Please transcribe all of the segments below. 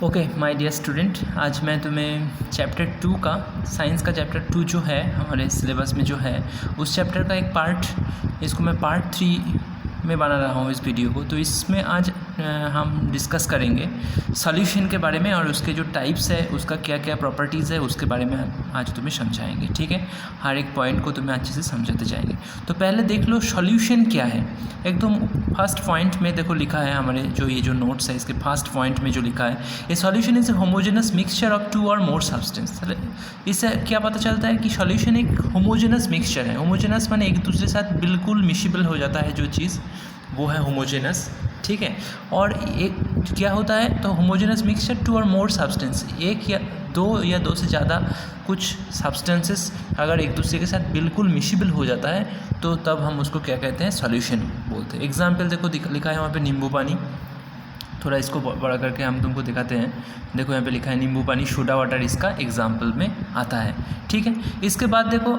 Okay my dear student, आज मैं तुम्हें चैप्टर 2 का साइंस का चैप्टर 2 जो है हमारे सिलेबस में जो है उस चैप्टर का एक पार्ट, इसको मैं पार्ट 3 में बना रहा हूँ इस वीडियो को। तो इसमें आज हम डिस्कस करेंगे सॉल्यूशन के बारे में और उसके जो टाइप्स है, उसका क्या क्या प्रॉपर्टीज़ है, उसके बारे में आज तुम्हें समझाएंगे। ठीक है, हर एक पॉइंट को तुम्हें अच्छे से समझाते जाएंगे। तो पहले देख लो सॉल्यूशन क्या है। एकदम फर्स्ट पॉइंट में देखो लिखा है, हमारे जो ये जो नोट्स है इसके फर्स्ट पॉइंट में जो लिखा है, ये solution is a homogeneous mixture of two और मोर सब्सटेंस। इससे क्या पता चलता है कि सॉल्यूशन एक होमोजेनस मिक्सचर है। होमोजेनस माने एक दूसरे के साथ बिल्कुल मिशिबल हो जाता है जो चीज़, वो है होमोजेनस। ठीक है, और एक क्या होता है, तो होमोजेनस मिक्सचर टू और मोर सब्सटेंस, एक या दो से ज़्यादा कुछ सब्सटेंसेस अगर एक दूसरे के साथ बिल्कुल मिशिबल हो जाता है तो तब हम उसको क्या कहते हैं, सॉल्यूशन बोलते हैं। एग्जाम्पल देखो लिखा है वहाँ पे नींबू पानी। थोड़ा इसको बड़ा करके हम तुमको दिखाते हैं। देखो यहाँ पे लिखा है नींबू पानी, सोडा वाटर इसका एग्जाम्पल में आता है। ठीक है, इसके बाद देखो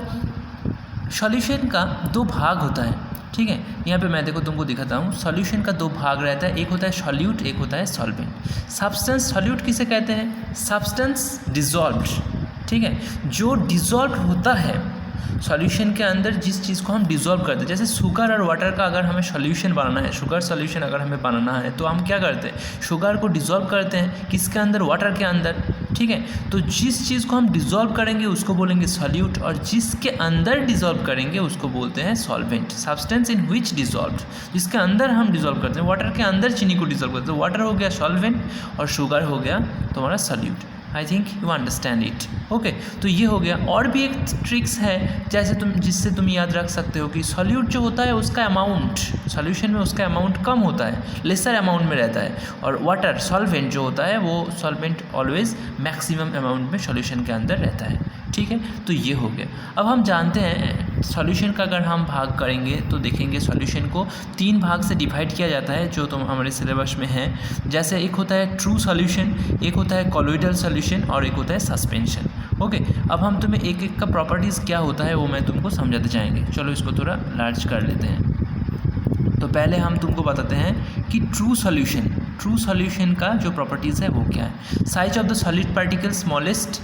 सॉल्यूशन का दो भाग होता है। ठीक है, यहाँ पे मैं देखो तुमको दिखाता हूँ। सॉल्यूशन का दो भाग रहता है, एक होता है सॉल्यूट, एक होता है सॉल्वेंट। सब्सटेंस सॉल्यूट किसे कहते हैं, सब्सटेंस डिजॉल्व्ड। ठीक है, जो डिजॉल्व होता है सॉल्यूशन के अंदर, जिस चीज़ को हम डिज़ोल्व करते हैं, जैसे शुगर और वाटर का अगर हमें सॉल्यूशन बनाना है, शुगर सॉल्यूशन अगर हमें बनाना है तो हम क्या करते हैं, शुगर को डिज़ोल्व करते हैं किसके अंदर, वाटर के अंदर। ठीक है, तो जिस चीज़ को हम डिज़ोल्व करेंगे उसको बोलेंगे सॉल्यूट, और जिसके अंदर डिज़ोल्व करेंगे उसको बोलते हैं solvent. Substance in which dissolve, जिसके अंदर हम डिज़ोल्व करते हैं, वाटर के अंदर चीनी को डिज़ोल्व करते हैं, वाटर हो गया सॉल्वेंट और शुगर हो गया तुम्हारा solute. I think you understand it. Okay, तो ये हो गया। और भी एक ट्रिक्स है जैसे जिससे तुम याद रख सकते हो कि सॉल्यूट जो होता है उसका अमाउंट, सॉल्यूशन में उसका अमाउंट कम होता है, लेसर अमाउंट में रहता है, और वाटर सॉल्वेंट जो होता है वो सॉल्वेंट ऑलवेज मैक्सिमम अमाउंट में सॉल्यूशन के अंदर रहता है। ठीक है, तो ये हो गया। अब हम जानते हैं सॉल्यूशन का अगर हम भाग करेंगे तो देखेंगे सॉल्यूशन को 3 भाग से डिवाइड किया जाता है जो तुम हमारे सिलेबस में है। जैसे एक होता है ट्रू सॉल्यूशन, एक होता है कॉलोइडल सॉल्यूशन और एक होता है सस्पेंशन। ओके, अब हम तुम्हें एक एक का प्रॉपर्टीज़ क्या होता है वो मैं तुमको समझाते जाएंगे। चलो इसको थोड़ा लार्ज कर लेते हैं। तो पहले हम तुमको बताते हैं कि ट्रू सॉल्यूशन का जो प्रॉपर्टीज़ है वो क्या है। Size of the solid particle smallest.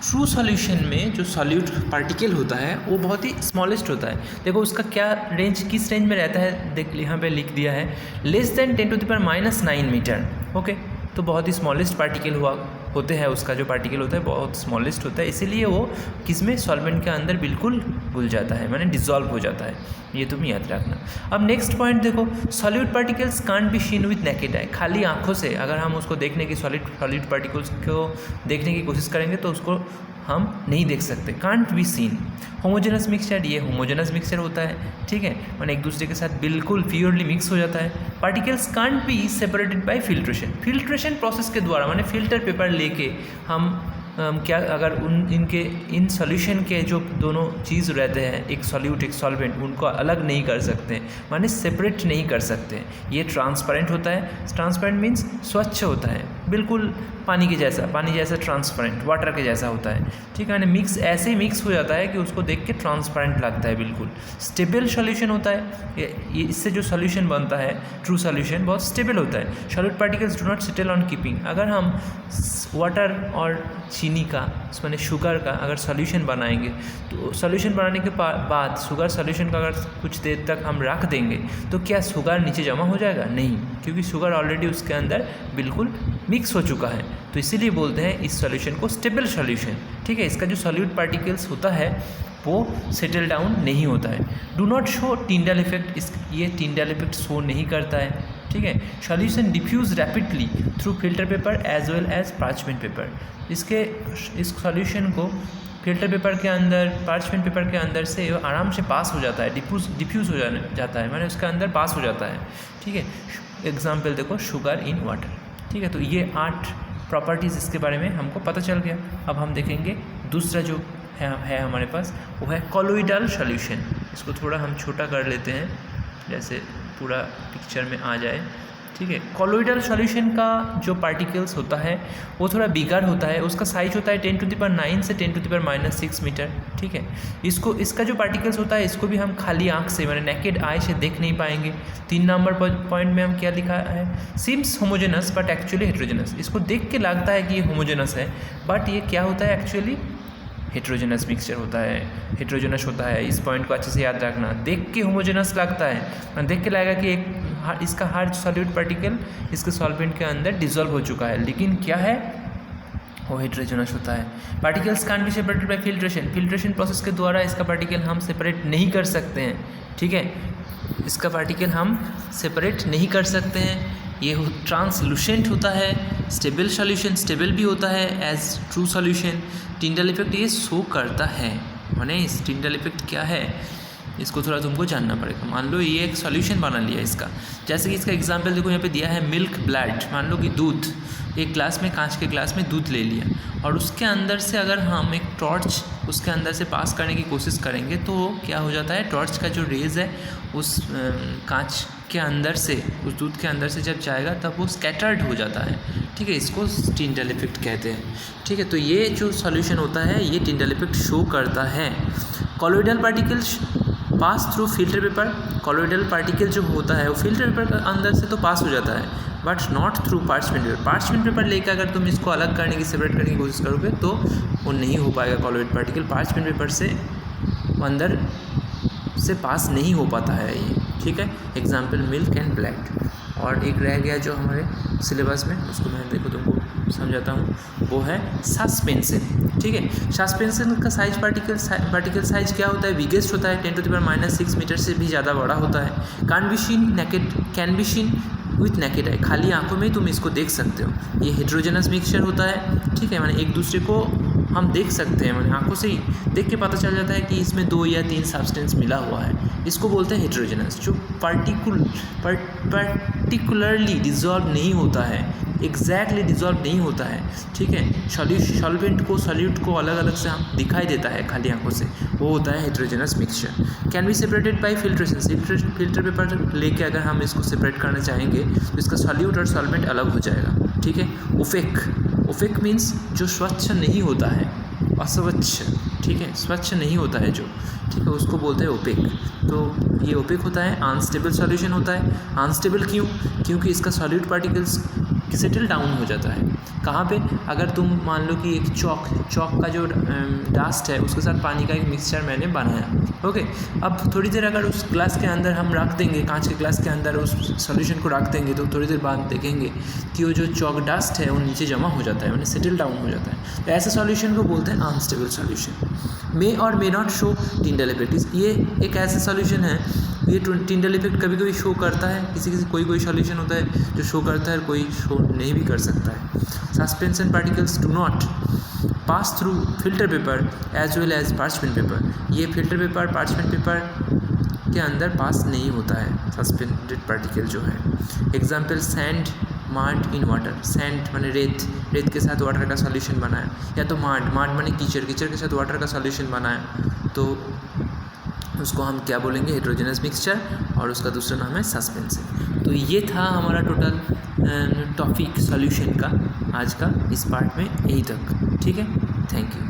True solution में जो सॉल्यूट पार्टिकल होता है वो बहुत ही स्मॉलेस्ट होता है। देखो उसका क्या रेंज, किस रेंज में रहता है, देख यहाँ पे लिख दिया है लेस देन 10⁻⁹ मीटर। ओके, तो बहुत ही स्मॉलेस्ट पार्टिकल होते हैं, उसका जो पार्टिकल होता है बहुत स्मॉलेस्ट होता है, इसीलिए वो किसमें, सॉल्वेंट के अंदर बिल्कुल घुल जाता है, माने डिज़ोल्व हो जाता है। ये तुम याद रखना। अब नेक्स्ट पॉइंट देखो, solute particles can't be seen with naked eye. खाली आंखों से अगर हम उसको देखने की सॉलिड पार्टिकल्स को देखने की कोशिश करेंगे तो उसको हम नहीं देख सकते, can't be seen. Homogeneous mixture, ये होमोजेनस मिक्सचर होता है। ठीक है, माने एक दूसरे के साथ बिल्कुल प्योरली मिक्स हो जाता है। Particles can't be separated by filtration process के द्वारा, माने फिल्टर पेपर लेके हम क्या अगर इन सॉल्यूशन के जो दोनों चीज़ रहते हैं, एक सॉल्यूट एक सॉल्वेंट, उनको अलग नहीं कर सकते, माने सेपरेट नहीं कर सकते। ये ट्रांसपेरेंट होता है। ट्रांसपेरेंट मीन्स स्वच्छ होता है, बिल्कुल पानी जैसा ट्रांसपेरेंट, वाटर के जैसा होता है। ठीक है, मिक्स ऐसे ही मिक्स हो जाता है कि उसको देख के ट्रांसपेरेंट लगता है बिल्कुल। स्टेबल सॉल्यूशन होता है, इससे जो सॉल्यूशन बनता है ट्रू सॉल्यूशन बहुत स्टेबल होता है। Solid particles do not settle on keeping. अगर हम वाटर और चीनी का, माने शुगर का अगर सॉल्यूशन बनाएंगे तो सॉल्यूशन बनाने के बाद शुगर सॉल्यूशन का अगर कुछ देर तक हम रख देंगे तो क्या शुगर नीचे जमा हो जाएगा, नहीं, क्योंकि शुगर ऑलरेडी उसके अंदर बिल्कुल मिक्स हो चुका है। तो इसीलिए बोलते हैं इस सॉल्यूशन को स्टेबल सॉल्यूशन। ठीक है, इसका जो सॉल्यूट पार्टिकल्स होता है वो सेटल डाउन नहीं होता है। Do not show Tyndall effect, ये टिंडल इफेक्ट शो नहीं करता है। ठीक है, solution diffuse rapidly through filter paper as well as parchment paper. इस सॉल्यूशन को फिल्टर पेपर के अंदर, पार्चमेंट पेपर के अंदर से आराम से पास हो जाता है, डिफ्यूज़ हो जाता है, माने उसके अंदर पास हो जाता है। ठीक है, एग्जाम्पल देखो शुगर इन वाटर। ठीक है, तो ये 8 प्रॉपर्टीज़ इसके बारे में हमको पता चल गया। अब हम देखेंगे दूसरा जो है हमारे पास, वो है कॉलोइडल सॉल्यूशन। इसको थोड़ा हम छोटा कर लेते हैं जैसे पूरा पिक्चर में आ जाए। ठीक है। कॉलोइडल सॉल्यूशन का जो पार्टिकल्स होता है वो थोड़ा बिगर होता है, उसका साइज होता है 10⁻9 से 10⁻6 मीटर, ठीक है। इसका जो पार्टिकल्स होता है इसको भी हम खाली आंख से मैंने नेकेड आई से देख नहीं पाएंगे। 3 नंबर पॉइंट में हम क्या लिखा है, seems homogeneous but actually heterogeneous. इसको देख के लगता है कि ये होमोजेनस है बट ये क्या होता है, एक्चुअली हेट्रोजेनस मिक्सचर होता है, हेट्रोजेनस होता है। इस पॉइंट को अच्छे से याद रखना। देख के होमोजेनस लगता है, देख के लगेगा कि इसका हर सॉल्यूट पार्टिकल इसके सॉल्वेंट के अंदर डिजोल्व हो चुका है, लेकिन क्या है, वो हेट्रोजेनस होता है। Particles can be separated by filtration. Filtration process के द्वारा इसका पार्टिकल हम सेपरेट नहीं कर सकते हैं, ठीक है। इसका पार्टिकल हम सेपरेट नहीं कर सकते हैं। ये ट्रांसलूसेंट होता है। स्टेबल सॉल्यूशन, स्टेबल भी होता है as true solution. Tyndall effect ये शो करता है, माने इस टिंडल इफेक्ट क्या है इसको थोड़ा तुमको जानना पड़ेगा। मान लो ये एक सॉल्यूशन बना लिया इसका, जैसे कि इसका एग्जांपल देखो यहाँ पे दिया है मिल्क ब्लड। मान लो कि दूध, एक ग्लास में, कांच के ग्लास में दूध ले लिया और उसके अंदर से अगर हम एक टॉर्च उसके अंदर से पास करने की कोशिश करेंगे तो क्या हो जाता है, टॉर्च का जो रेज है उस कांच के अंदर से, उस दूध के अंदर से जब जाएगा तब वो स्कैटर्ड हो जाता है, ठीक है। इसको टिंडल इफेक्ट कहते हैं, ठीक है। तो ये जो सॉल्यूशन होता है ये टिंडल इफेक्ट शो करता है। कॉलोइडल पार्टिकल्स पास through filter paper. Colloidal particle जो होता है वो फिल्टर पेपर के अंदर से तो पास हो जाता है but not through parchment paper. Parchment paper लेकर अगर तुम इसको अलग करने की, सेपरेट करने की कोशिश करोगे तो वो नहीं हो पाएगा कॉलोइड पार्टिकल। पार्चमेंट पेपर से अंदर से पास नहीं हो पाता है ये, ठीक है। Example milk and blood. और एक रह गया जो हमारे सिलेबस में, उसको मैं देखो तुमको समझाता हूँ, वो है सस्पेंशन, ठीक है। सस्पेंशन का साइज पार्टिकल साइज क्या होता है, बिगेस्ट होता है, 10⁻6 मीटर से भी ज़्यादा बड़ा होता है। Can be seen with naked eye, खाली आंखों में तुम इसको देख सकते हो। ये हेट्रोजेनस मिक्सचर होता है, ठीक है, माने एक दूसरे को हम देख सकते हैं, माने आंखों से ही देख के पता चल जाता है कि इसमें 2 या 3 सब्सटेंस मिला हुआ है। इसको बोलते हैं हेट्रोजेनस। जो पर्टिकुलरली डिजॉल्व नहीं होता है, एग्जैक्टली डिजॉल्व नहीं होता है, ठीक है। सॉल्वेंट को, सॉल्यूट को अलग अलग से हम दिखाई देता है खाली आंखों से, वो होता है heterogeneous mixture. Can be separated by filtration. Filter paper लेके अगर हम इसको सेपरेट करना चाहेंगे तो इसका सॉल्यूट और सॉल्वेंट अलग हो जाएगा, ठीक है। ओपेक मीन्स जो स्वच्छ नहीं होता है, अस्वच्छ, ठीक है, स्वच्छ नहीं होता है जो, ठीक है, उसको बोलते हैं ओपेक। तो ये ओपेक होता है। अनस्टेबल सॉल्यूशन होता है। अनस्टेबल क्योंकि इसका सॉल्यूट पार्टिकल्स सेटल डाउन हो जाता है। कहाँ पे, अगर तुम मान लो कि एक चॉक का जो डस्ट है उसके साथ पानी का एक मिक्सचर मैंने बनाया, ओके। अब थोड़ी देर अगर उस ग्लास के अंदर हम रख देंगे, कांच के ग्लास के अंदर उस सॉल्यूशन को रख देंगे तो थोड़ी देर बाद देखेंगे कि वो जो चॉक डस्ट है वो नीचे जमा हो जाता है, मैंने सेटल डाउन हो जाता है। तो ऐसे सॉल्यूशन को बोलते हैं अनस्टेबल सॉल्यूशन। मे और may not show Tyndall effect. ये एक ऐसा सॉल्यूशन है, ये टिंडल इफेक्ट कभी कभी शो करता है, किसी कोई सॉल्यूशन होता है जो शो करता है, कोई शो नहीं भी कर सकता है। Suspension particles do not pass through filter paper as well as parchment paper. ये फिल्टर पेपर, पार्चमेंट पेपर के अंदर पास नहीं होता है सस्पेंडेड पार्टिकल जो है। एग्जाम्पल सैंड, माड इन वाटर। सैंड माने रेत के साथ वाटर का सॉल्यूशन बनाया, या तो माड माने कीचड़ के साथ वाटर का सॉल्यूशन बनाया, तो उसको हम क्या बोलेंगे, हेट्रोजेनस मिक्सचर, और उसका दूसरा नाम है सस्पेंशन। तो ये था हमारा टोटल टॉपिक सॉल्यूशन का आज का इस पार्ट में, यही तक, ठीक है। Thank you.